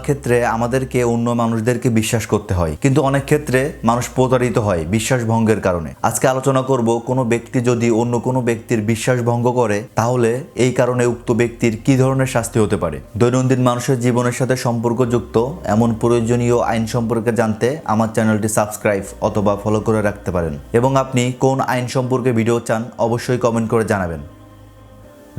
ক্ষেত্রে আমাদেরকে অন্য মানুষদেরকে বিশ্বাস করতে হয়, কিন্তু অনেক ক্ষেত্রে মানুষ প্রতারিত হয় বিশ্বাস ভঙ্গের কারণে। আজকে আলোচনা করব কোনো ব্যক্তি যদি অন্য কোনো ব্যক্তির বিশ্বাস ভঙ্গ করে তাহলে এই কারণে উক্ত ব্যক্তির কি ধরনের শাস্তি হতে পারে। দৈনন্দিন মানুষের জীবনের সাথে সম্পর্কযুক্ত এমন প্রয়োজনীয় আইন সম্পর্কে জানতে আমার চ্যানেলটি সাবস্ক্রাইব অথবা ফলো করে রাখতে পারেন, এবং আপনি কোন আইন সম্পর্কে ভিডিও চান অবশ্যই কমেন্ট করে জানাবেন।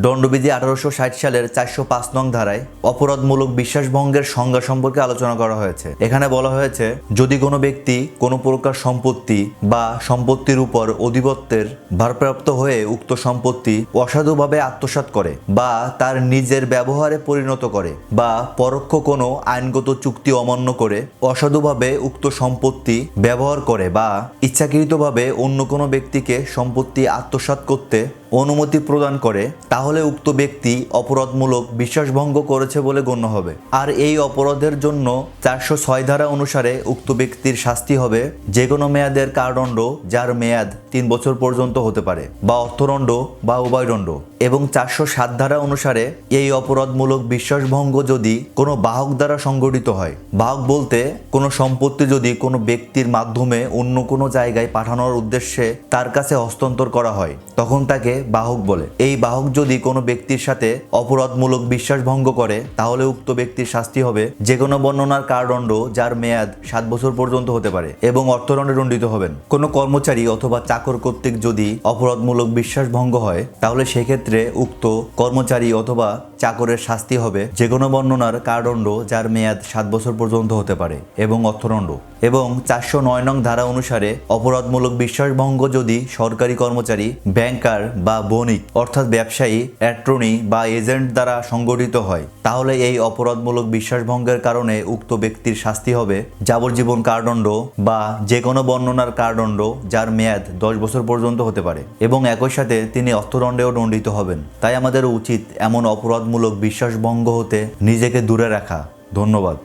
দণ্ডবিধি 1860 সালের 405 নং ধারায় অপরাধমূলক বিশ্বাসভঙ্গের সংজ্ঞা সম্পর্কে আলোচনা করা হয়েছে। এখানে বলা হয়েছে, যদি কোনো ব্যক্তি কোনো প্রকার সম্পত্তি বা সম্পত্তির উপর অধিপত্যের ভারপ্রাপ্ত হয়ে উক্ত সম্পত্তি অসাধুভাবে আত্মসাৎ করে বা তার নিজের ব্যবহারে পরিণত করে বা পরোক্ষ কোনো আইনগত চুক্তি অমান্য করে অসাধুভাবে উক্ত সম্পত্তি ব্যবহার করে বা ইচ্ছাকৃতভাবে অন্য কোনো ব্যক্তিকে সম্পত্তি আত্মসাৎ করতে অনুমতি প্রদান করে, তাহলে উক্ত ব্যক্তি অপরাধমূলক বিশ্বাসভঙ্গ করেছে বলে গণ্য হবে। আর এই অপরাধের জন্য 406 ধারা অনুসারে উক্ত ব্যক্তির শাস্তি হবে যে কোনো মেয়াদের কারাদণ্ড, যার মেয়াদ 3 বছর পর্যন্ত হতে পারে, বা অর্থদণ্ড বা উভয়দণ্ড। এবং 407 ধারা অনুসারে এই অপরাধমূলক বিশ্বাসভঙ্গ যদি কোনো বাহক দ্বারা সংগঠিত হয়, বাহক বলতে কোনো সম্পত্তি যদি কোনো ব্যক্তির মাধ্যমে অন্য কোনো জায়গায় পাঠানোর উদ্দেশ্যে তার কাছে হস্তান্তর করা হয়, তখন তাকে বাহক বলে। এই বাহক যদি কোনো ব্যক্তির সাথে অপরাধমূলক বিশ্বাস ভঙ্গ করে তাহলে উক্ত ব্যক্তির শাস্তি হবে যে কোনো বর্ণনার কারাদণ্ড, যার মেয়াদ 7 বছর পর্যন্ত হতে পারে, এবং অর্থদণ্ডে দণ্ডিত হবেন। কোনো কর্মচারী অথবা চাকর কর্তৃক যদি অপরাধমূলক বিশ্বাস ভঙ্গ হয় তাহলে সেক্ষেত্রে উক্ত কর্মচারী অথবা চাকরের শাস্তি হবে যে কোনো বর্ণনার কারাদণ্ড, যার মেয়াদ 7 বছর পর্যন্ত হতে পারে, এবং অর্থদণ্ড। এবং 409 নং ধারা অনুসারে অপরাধমূলক বিশ্বাসভঙ্গ যদি সরকারি কর্মচারী, ব্যাংকার বা বণিক অর্থাৎ ব্যবসায়ী, অ্যাটর্নি বা এজেন্ট দ্বারা সংগঠিত হয়, তাহলে এই অপরাধমূলক বিশ্বাসভঙ্গের কারণে উক্ত ব্যক্তির শাস্তি হবে যাবজ্জীবন কারাদণ্ড বা যে কোনো বর্ণনার কারাদণ্ড, যার মেয়াদ 10 বছর পর্যন্ত হতে পারে, এবং একই সাথে তিনি অর্থদণ্ডেও দণ্ডিত হবেন। তাই আমাদের উচিত এমন অপরাধমূলক বিশ্বাসভঙ্গ হতে নিজেকে দূরে রাখা। ধন্যবাদ।